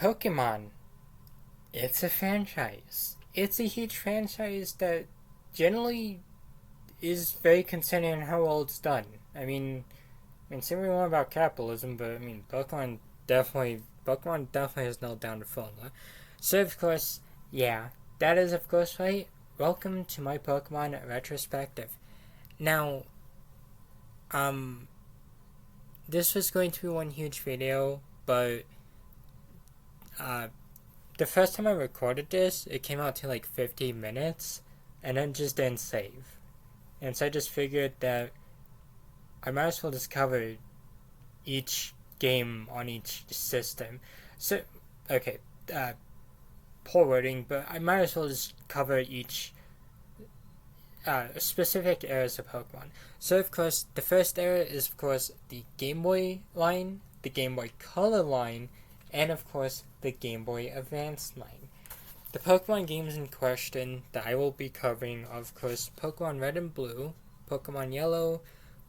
Pokemon, it's a franchise. It's a huge franchise that generally is very concerning how well it's done. Say what you want about capitalism, but Pokemon definitely has nailed down the formula. So of course, yeah, that is of course right. Welcome to my Pokemon retrospective. Now, um, this was going to be one huge video, but uh, the first time I recorded this, it came out to like 50 minutes, and then just didn't save. And so I just figured that I might as well just cover each game on each system. So, okay, poor wording, but I might as well just cover each specific eras of Pokemon. So, of course, the first era is, of course, the Game Boy line, the Game Boy Color line, and, of course, the Game Boy Advance line. The Pokemon games in question that I will be covering are, of course, Pokemon Red and Blue, Pokemon Yellow,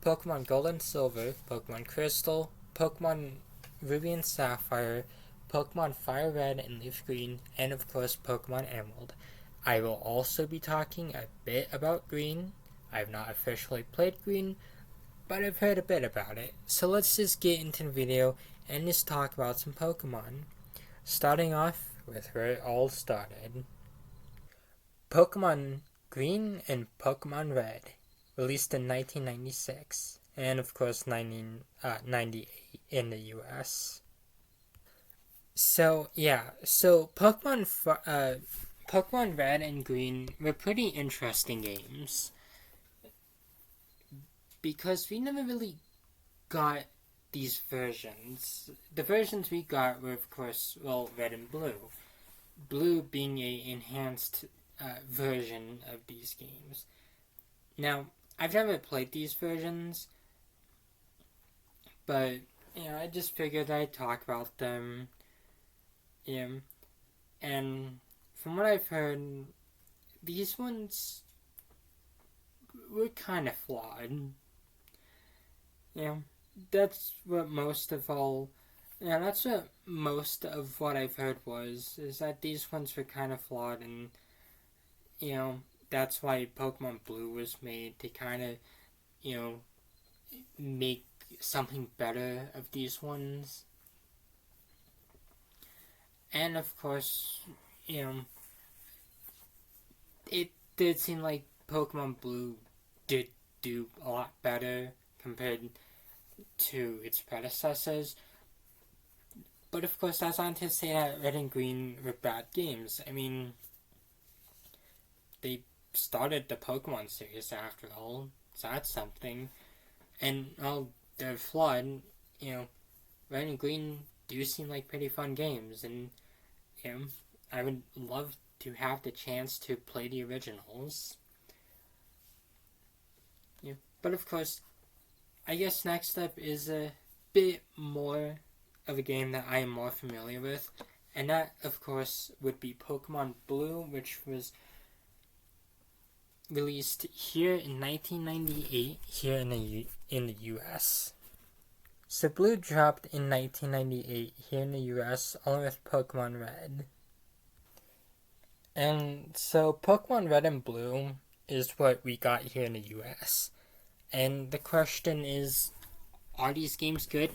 Pokemon Gold and Silver, Pokemon Crystal, Pokemon Ruby and Sapphire, Pokemon Fire Red and Leaf Green, and of course Pokemon Emerald. I will also be talking a bit about Green. I have not officially played Green, but I've heard a bit about it. So let's just get into the video and just talk about some Pokemon. Starting off with where it all started. Pokemon Green and Pokemon Red, released in 1996, and of course 1998 in the US. So Pokemon Red and Green were pretty interesting games because we never really got these versions. The versions we got were, of course, Red and Blue. Blue being a enhanced version of these games. Now, I've never played these versions, but I just figured I'd talk about them. And from what I've heard, these ones were kind of flawed. That's what most of what I've heard is that these ones were kind of flawed, and that's why Pokemon Blue was made to kind of make something better of these ones. And of course, it did seem like Pokemon Blue did do a lot better compared to its predecessors. But of course, that's not to say that Red and Green were bad games. They started the Pokemon series after all, so that's something. And while they're flawed, Red and Green do seem like pretty fun games, and I would love to have the chance to play the originals. But of course, I guess next up is a bit more of a game that I am more familiar with, and that, of course, would be Pokemon Blue, which was released here in 1998 here in the US. So Blue dropped in 1998 here in the US along with Pokemon Red. And so Pokemon Red and Blue is what we got here in the US. And the question is, are these games good?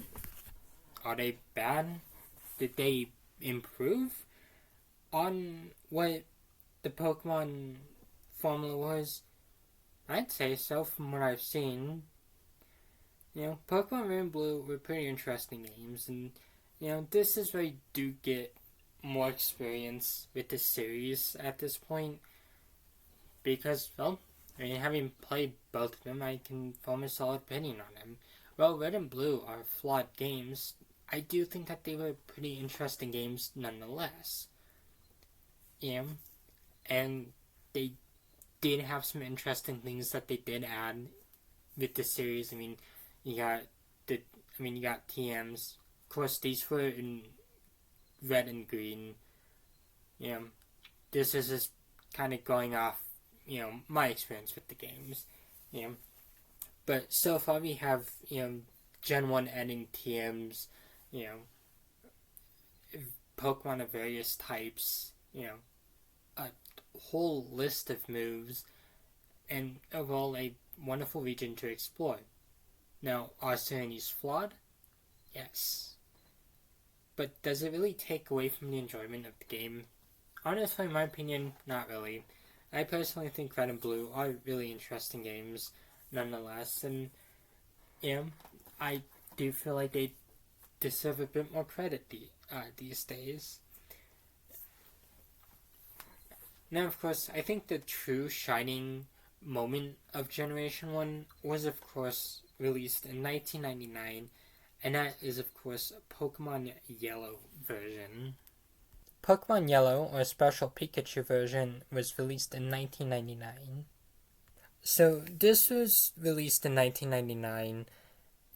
Are they bad? Did they improve on what the Pokemon formula was? I'd say so from what I've seen. Pokemon Red and Blue were pretty interesting games, and this is where you do get more experience with the series at this point, because having played both of them, I can form a solid opinion on them. While Red and Blue are flawed games, I do think that they were pretty interesting games nonetheless. And they did have some interesting things that they did add with the series. You got TMs. Of course, these were in Red and Green. This is just kind of going off, my experience with the games. But so far we have, Gen 1 ending TMs, Pokemon of various types, a whole list of moves, and overall a wonderful region to explore. Now, are Serenities flawed? Yes. But does it really take away from the enjoyment of the game? Honestly, in my opinion, not really. I personally think Red and Blue are really interesting games, nonetheless, and I do feel like they deserve a bit more credit these days. Now, of course, I think the true shining moment of Generation 1 was, of course, released in 1999, and that is, of course, Pokemon Yellow version. Pokemon Yellow, or Special Pikachu version, was released in 1999. So, this was released in 1999,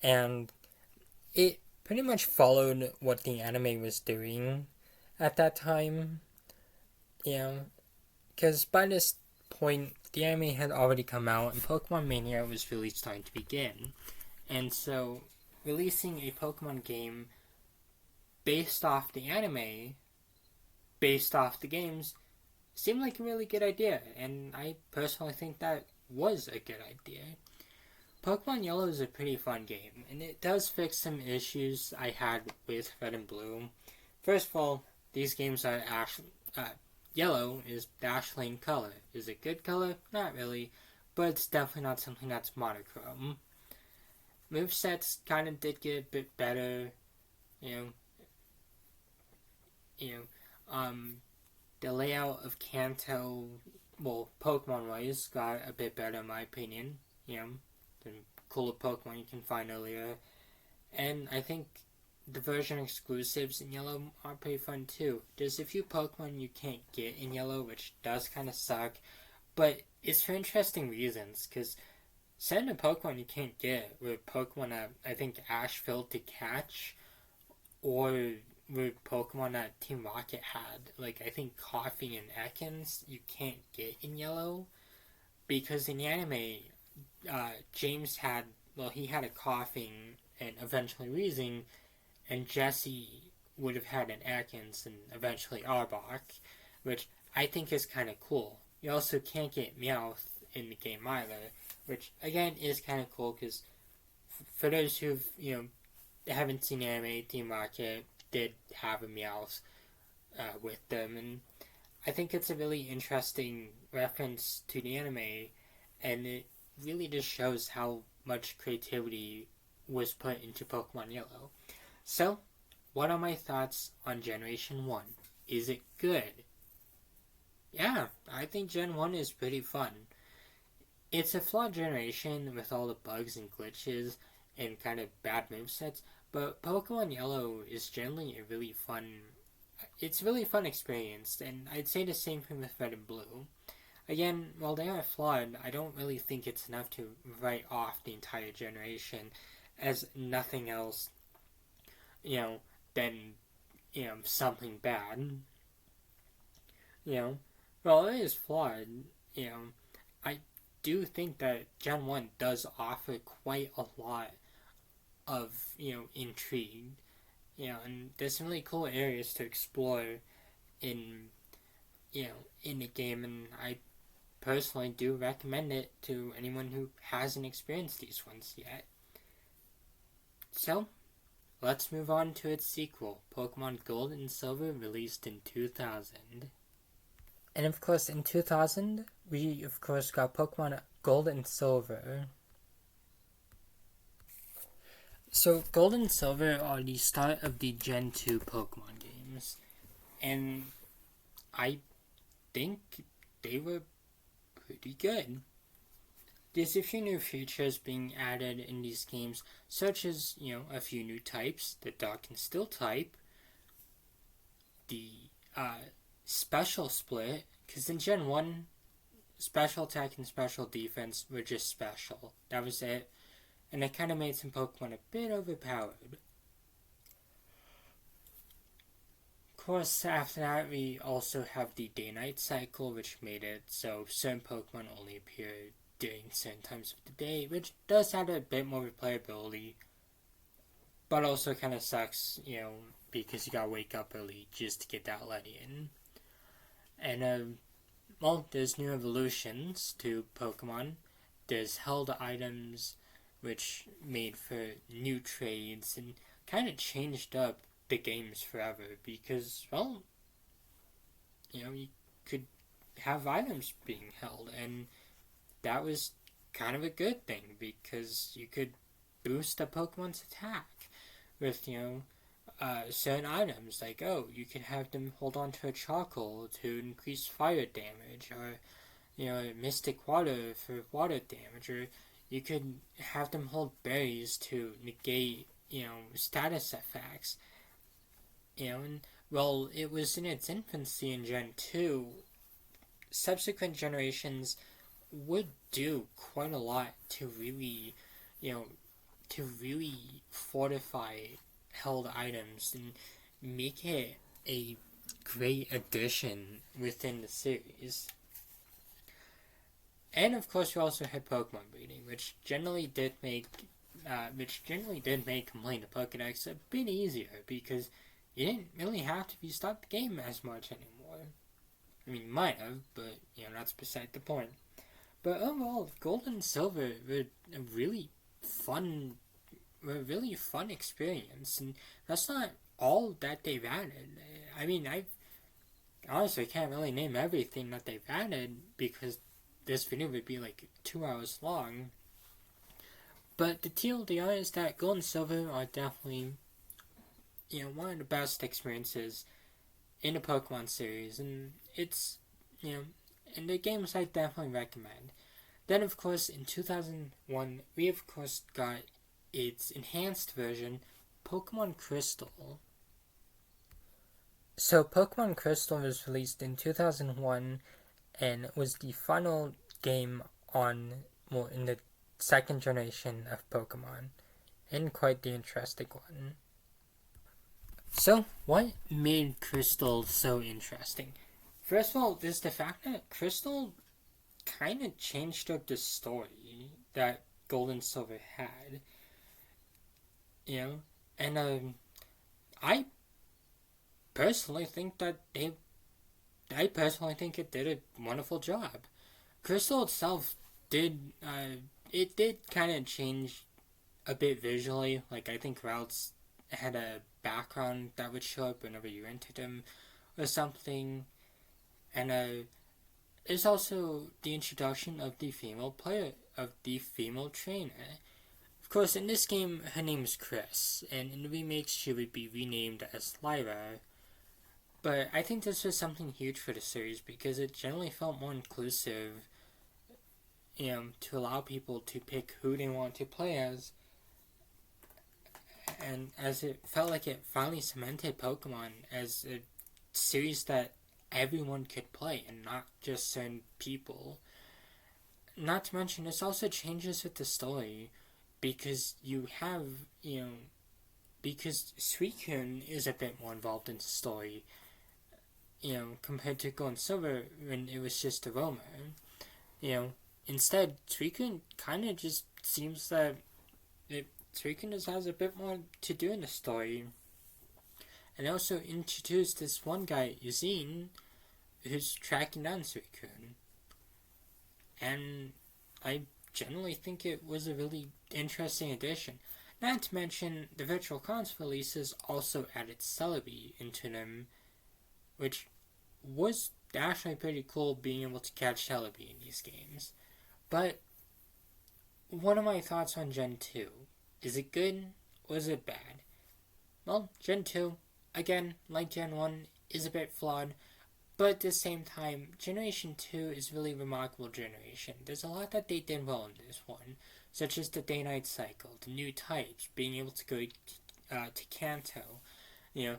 and it pretty much followed what the anime was doing at that time. Because by this point, the anime had already come out, and Pokemon Mania was really starting to begin. And so, releasing a Pokemon game based off the anime, based off the games, seemed like a really good idea, and I personally think that was a good idea. Pokemon Yellow is a pretty fun game, and it does fix some issues I had with Red and Blue. First of all, these games are Yellow is Dashlane color. Is it good color? Not really, but it's definitely not something that's monochrome. Movesets kind of did get a bit better, the layout of Kanto, well, Pokemon-wise, got a bit better in my opinion, the cooler Pokemon you can find earlier, and I think the version exclusives in Yellow are pretty fun too. There's a few Pokemon you can't get in Yellow, which does kind of suck, but it's for interesting reasons, because certain Pokemon you can't get were Pokemon that I think Ash failed to catch, or were Pokemon that Team Rocket had. Like, I think Koffing and Ekans you can't get in Yellow, because in the anime, James had a Koffing and eventually Weezing, and Jesse would have had an Ekans and eventually Arbok, which I think is kind of cool. You also can't get Meowth in the game either, which again is kind of cool because for those who haven't seen anime, Team Rocket did have a Meowth with them, and I think it's a really interesting reference to the anime, and it really just shows how much creativity was put into Pokemon Yellow. So, what are my thoughts on Generation 1? Is it good? Yeah, I think Gen 1 is pretty fun. It's a flawed generation with all the bugs and glitches and kind of bad movesets, but Pokemon Yellow is generally a really fun experience, and I'd say the same thing with Red and Blue. Again, while they are flawed, I don't really think it's enough to write off the entire generation as nothing else, than, something bad. While it is flawed, I do think that Gen 1 does offer quite a lot of, intrigue, and there's some really cool areas to explore in the game, and I personally do recommend it to anyone who hasn't experienced these ones yet. So, let's move on to its sequel, Pokemon Gold and Silver, released in 2000. And of course, in 2000, we of course got Pokemon Gold and Silver. So, Gold and Silver are the start of the Gen 2 Pokemon games, and I think they were pretty good. There's a few new features being added in these games, such as, a few new types, the Dark and Steel type, the special split, because in Gen 1, special attack and special defense were just special. That was it. And it kind of made some Pokemon a bit overpowered. Of course, after that, we also have the day-night cycle, which made it so certain Pokemon only appear during certain times of the day, which does add a bit more replayability, but also kind of sucks, because you gotta wake up early just to get that let in. And well, there's new evolutions to Pokemon. There's held items, which made for new trades and kind of changed up the games forever because, well, you could have items being held, and that was kind of a good thing because you could boost a Pokemon's attack with, certain items. Like, oh, you could have them hold on to a charcoal to increase fire damage, or, Mystic Water for water damage, or you could have them hold berries to negate, status effects. And, well, it was in its infancy in Gen 2. Subsequent generations would do quite a lot to really, fortify held items and make it a great addition within the series. And of course, you also had Pokemon breeding, which generally did make completing the Pokedex a bit easier because you didn't really have to restart the game as much anymore. I mean, you might have, but that's beside the point. But overall, Gold and Silver were a really fun experience, and that's not all that they've added. I mean, I honestly can't really name everything that they've added because this video would be like 2 hours long. But the TLDR is that Gold and Silver are definitely, one of the best experiences in the Pokemon series, and it's, and the games I definitely recommend. Then, of course, in 2001, we of course got its enhanced version, Pokemon Crystal. So, Pokemon Crystal was released in 2001 and was the final game in the second generation of Pokemon, and quite the interesting one. So, what made Crystal so interesting? First of all, there's the fact that Crystal kind of changed up the story that Gold and Silver had. And I personally think that it did a wonderful job. Crystal itself did kind of change a bit visually. Like, I think routes had a background that would show up whenever you entered them or something. And there's also the introduction of the female trainer. Of course, in this game, her name is Chris, and in the remakes, she would be renamed as Lyra. But I think this was something huge for the series because it generally felt more inclusive, to allow people to pick who they want to play as. And as it felt like it finally cemented Pokemon as a series that everyone could play and not just certain people. Not to mention, this also changes with the story because you have, because Suicune is a bit more involved in the story, compared to Gold and Silver when it was just a roamer. Instead, Suicune kind of just seems that Suicune just has a bit more to do in the story. And also introduced this one guy, Yazine, who's tracking down Suicune. And I generally think it was a really interesting addition. Not to mention, the Virtual Console releases also added Celebi into them, which was actually pretty cool being able to catch Celebi in these games. But what are my thoughts on Gen 2? Is it good or is it bad? Well, Gen 2, again, like Gen 1, is a bit flawed, but at the same time, Generation 2 is really a remarkable generation. There's a lot that they did well in this one, such as the day-night cycle, the new types, being able to go to Kanto, new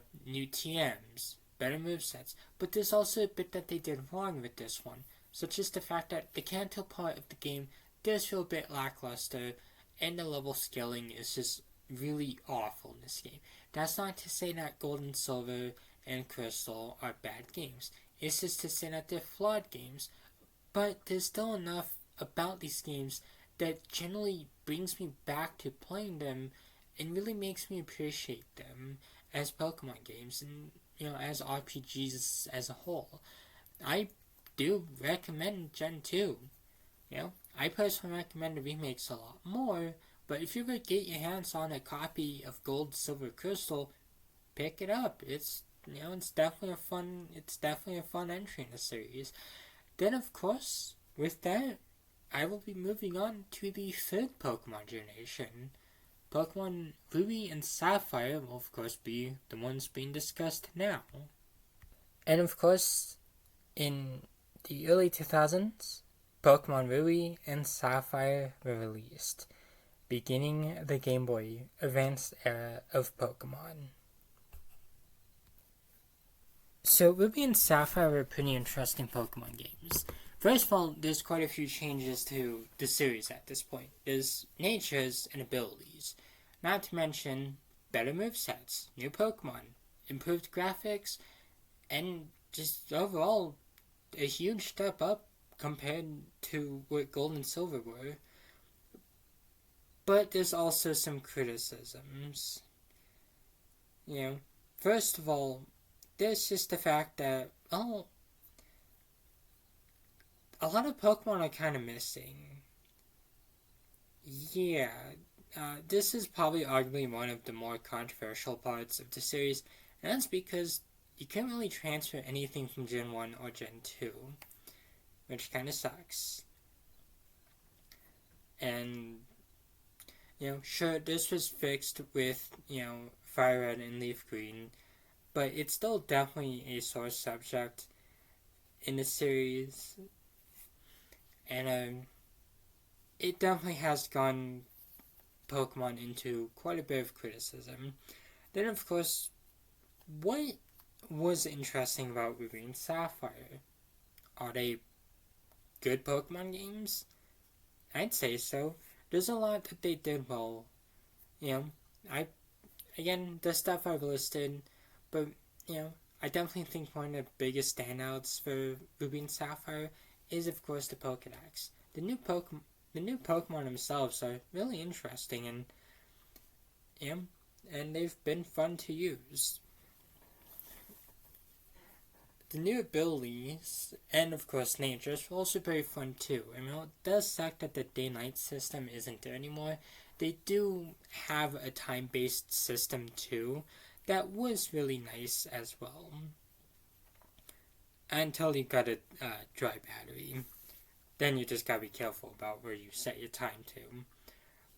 TMs, better movesets, but there's also a bit that they did wrong with this one, such as the fact that the Kanto part of the game does feel a bit lackluster, and the level scaling is just really awful in this game. That's not to say that Gold and Silver and Crystal are bad games. It's just to say that they're flawed games, but there's still enough about these games that generally brings me back to playing them and really makes me appreciate them as Pokemon games and, as RPGs as a whole. I do recommend Gen 2. I personally recommend the remakes a lot more, but if you could get your hands on a copy of Gold, Silver, Crystal, pick it up. It's definitely a fun entry in the series. Then of course, with that, I will be moving on to the third Pokemon generation. Pokemon Ruby and Sapphire will of course be the ones being discussed now. And of course, in the early 2000s, Pokemon Ruby and Sapphire were released, beginning the Game Boy Advance era of Pokemon. So Ruby and Sapphire were pretty interesting Pokemon games. First of all, there's quite a few changes to the series at this point. There's natures and abilities, not to mention better movesets, new Pokemon, improved graphics, and just overall a huge step up compared to what Gold and Silver were. But there's also some criticisms. First of all, there's just the fact that, a lot of Pokemon are kind of missing. Yeah, this is probably arguably one of the more controversial parts of the series, and that's because you can't really transfer anything from Gen 1 or Gen 2, which kind of sucks. And, sure, this was fixed with, Fire Red and Leaf Green, but it's still definitely a sore subject in the series, and it definitely has gone Pokemon into quite a bit of criticism. Then, of course, what was interesting about Ruby and Sapphire? Are they good Pokemon games? I'd say so. There's a lot that they did well. The stuff I've listed, but, I definitely think one of the biggest standouts for Ruby and Sapphire is, of course, the Pokedex. The new Pokemon themselves are really interesting, and they've been fun to use. The new abilities, and of course natures, are also very fun too. It does suck that the day-night system isn't there anymore. They do have a time-based system too, that was really nice as well. Until you got a dry battery. Then you just gotta be careful about where you set your time to.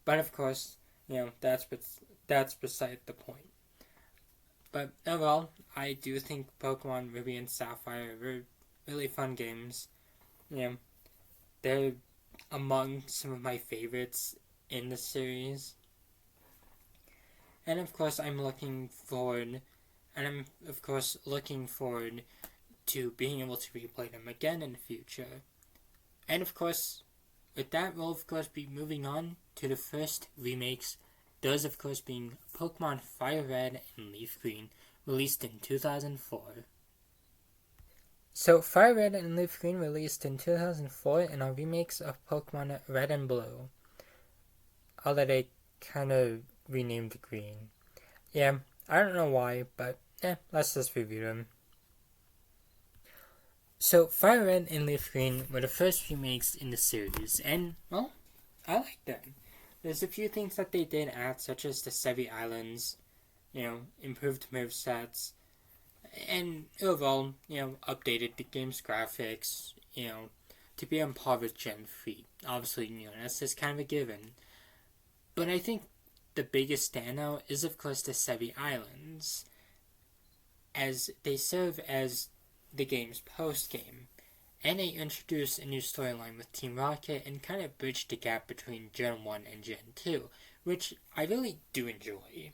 But of course, that's beside the point. But overall, I do think Pokemon Ruby and Sapphire were really fun games. They're among some of my favorites in the series. And of course, I'm looking forward to being able to replay them again in the future. And of course, with that, we'll of course be moving on to the first remakes, those of course being Pokemon Fire Red and Leaf Green, released in 2004. So Fire Red and Leaf Green released in 2004 and are remakes of Pokemon Red and Blue, although they kind of renamed Green. Yeah, I don't know why, but let's just review them. So, Fire Red and Leaf Green were the first remakes in the series, and, well, I like them. There's a few things that they did add, such as the Sevi Islands, improved movesets, and overall, updated the game's graphics, to be on par with Gen 3. Obviously, that's just kind of a given. But I think the biggest standout is, of course, the Sevi Islands, as they serve as the game's post-game, and they introduce a new storyline with Team Rocket and kind of bridge the gap between Gen 1 and Gen 2, which I really do enjoy.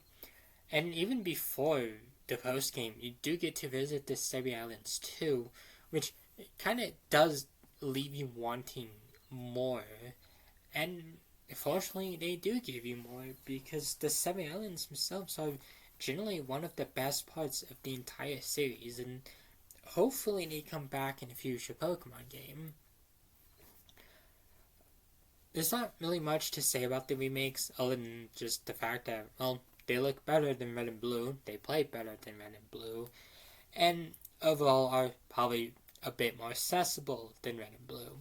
And even before the post-game, you do get to visit the Sevi Islands too, which kind of does leave you wanting more. And fortunately, they do give you more, because the Sevi Islands themselves are generally one of the best parts of the entire series, and hopefully they come back in a future Pokemon game. There's not really much to say about the remakes, other than just the fact that, well, they look better than Red and Blue, they play better than Red and Blue, and overall are probably a bit more accessible than Red and Blue.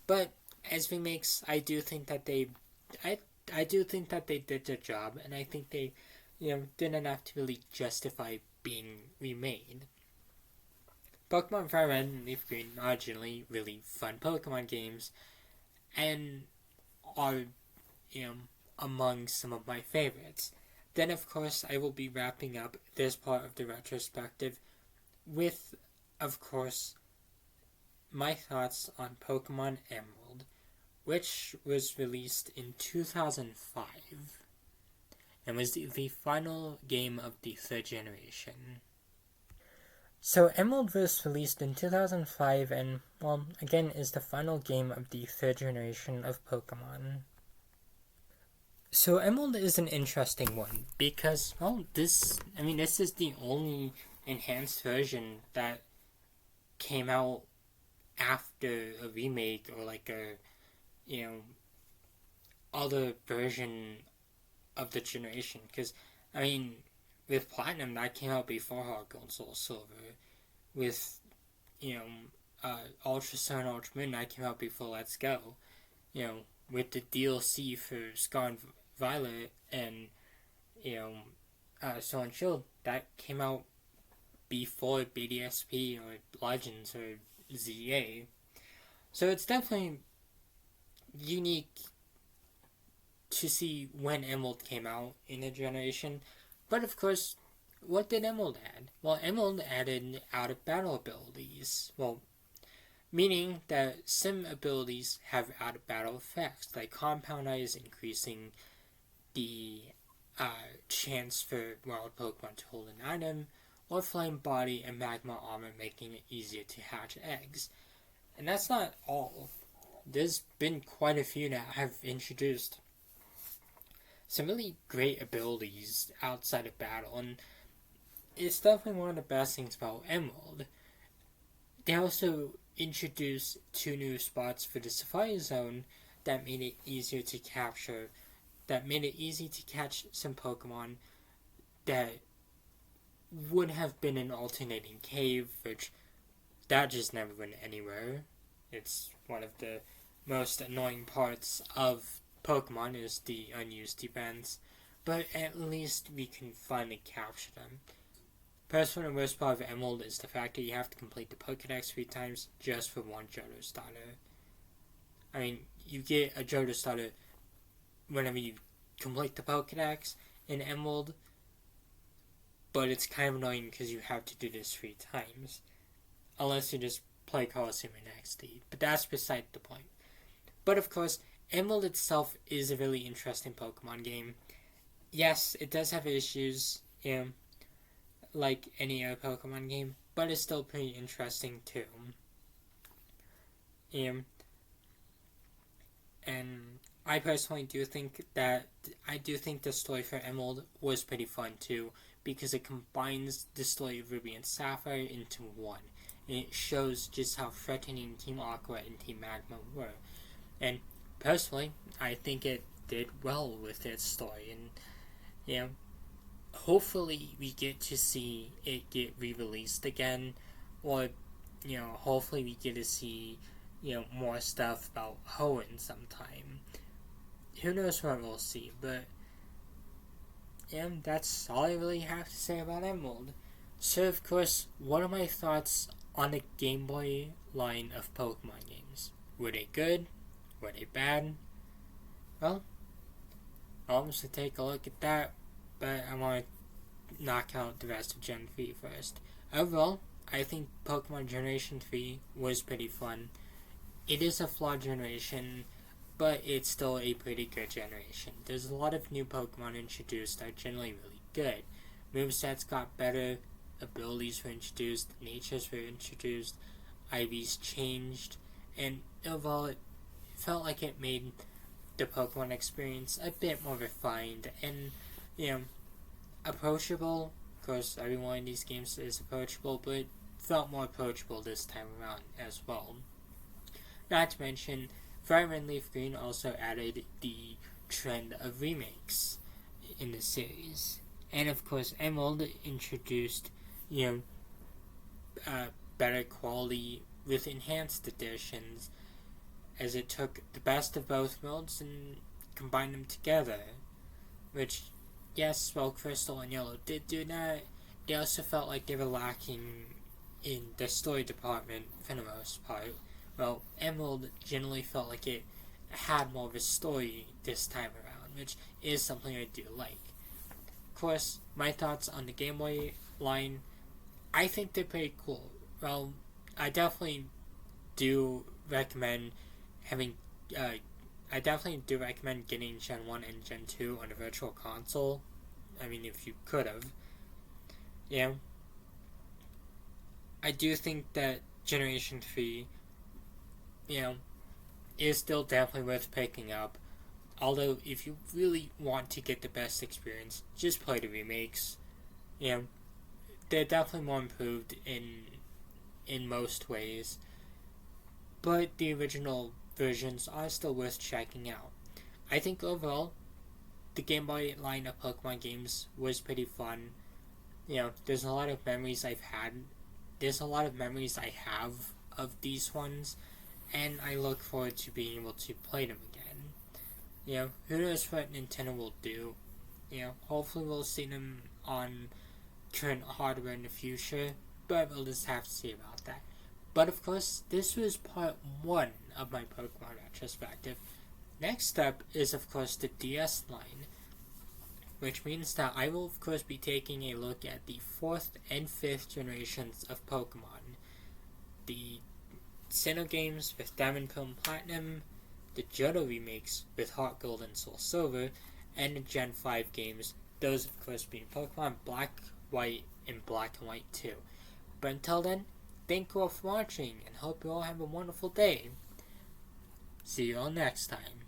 But as remakes, I do think that I do think that they did their job, and I think they, did enough to really justify being remade. Pokemon Fire Red and Leaf Green are generally really fun Pokemon games, and are, among some of my favorites. Then, of course, I will be wrapping up this part of the retrospective with, of course, my thoughts on Pokemon Emerald, which was released in 2005 and was the final game of the third generation. So Emerald was released in 2005 and, well, again, is the final game of the third generation of Pokemon. So Emerald is an interesting one because, well, this is the only enhanced version that came out after a remake or like a, other version of the generation. Because, with Platinum, that came out before Heart Gold, Soul Silver. With, Ultra Sun, Ultra Moon, that came out before Let's Go. With the DLC for Scar and Violet and, Sword and Shield, that came out before BDSP or Legends or ZA. So it's definitely unique to see when Emerald came out in a generation. But of course, what did Emerald add? Well, Emerald added out-of-battle abilities. Well, meaning that some abilities have out-of-battle effects, like Compound Eyes increasing the chance for wild Pokemon to hold an item, or Flame Body and Magma Armor making it easier to hatch eggs. And that's not all. There's been quite a few that have introduced some really great abilities outside of battle, and it's definitely one of the best things about Emerald. They also introduced 2 new spots for the Safari Zone that made it easier to capture, that made it easy to catch some Pokemon that would have been an alternating cave, which that just never went anywhere. It's one of the most annoying parts of Pokemon is the unused events, but at least we can finally capture them. Personally, the worst part of Emerald is the fact that you have to complete the Pokedex 3 times just for one Johto starter. You get a Johto starter whenever you complete the Pokedex in Emerald, but it's kind of annoying because you have to do this 3 times. Unless you just play Colosseum in XD, but that's beside the point. But of course, Emerald itself is a really interesting Pokemon game. Yes, it does have issues, like any other Pokemon game, but it's still pretty interesting too. And I personally do think the story for Emerald was pretty fun too, because it combines the story of Ruby and Sapphire into one. And it shows just how threatening Team Aqua and Team Magma were. And personally, I think it did well with its story. And, hopefully we get to see it get re-released again. Or, hopefully we get to see, more stuff about Hoenn sometime. Who knows what we'll see, but that's all I really have to say about Emerald. So, of course, what are my thoughts on the Game Boy line of Pokemon games? Were they good? Were they bad? Well, I'll just take a look at that, but I want to knock out the rest of Gen 3 first. Overall, I think Pokemon Generation 3 was pretty fun. It is a flawed generation, but it's still a pretty good generation. There's a lot of new Pokemon introduced that are generally really good. Movesets got better, abilities were introduced, natures were introduced, IVs changed, and overall it felt like it made the Pokemon experience a bit more refined and, approachable. Of course, every one of these games is approachable, but it felt more approachable this time around as well. Not to mention, Fire Red and Leaf Green also added the trend of remakes in the series. And of course, Emerald introduced, you better quality with enhanced editions, as it took the best of both worlds and combined them together. Which, yes, while Crystal and Yellow did do that, they also felt like they were lacking in the story department for the most part. Well, Emerald generally felt like it had more of a story this time around, which is something I do like. Of course, my thoughts on the Game Boy line, I think they're pretty cool. Well, I definitely do recommend having. I definitely do recommend getting Gen 1 and Gen 2 on a virtual console. I mean, if you could have. Yeah. I do think that Generation 3, is still definitely worth picking up. Although, if you really want to get the best experience, just play the remakes. They're definitely more improved in most ways. But the original versions are still worth checking out. I think overall, the Game Boy line of Pokemon games was pretty fun. There's a lot of memories I've had. There's a lot of memories I have of these ones, and I look forward to being able to play them again. Who knows what Nintendo will do? Hopefully we'll see them on current hardware in the future, but we'll just have to see about that. But of course, this was part 1 of my Pokemon retrospective. Next up is of course the DS line, which means that I will of course be taking a look at the 4th and 5th generations of Pokemon. The Sinnoh games with Diamond, Pearl, and Platinum, the Johto remakes with Heart Gold and Soul Silver, and the Gen 5 games, those of course being Pokemon Black, White, and Black and White 2. But until then, thank you all for watching, and hope you all have a wonderful day. See you all next time.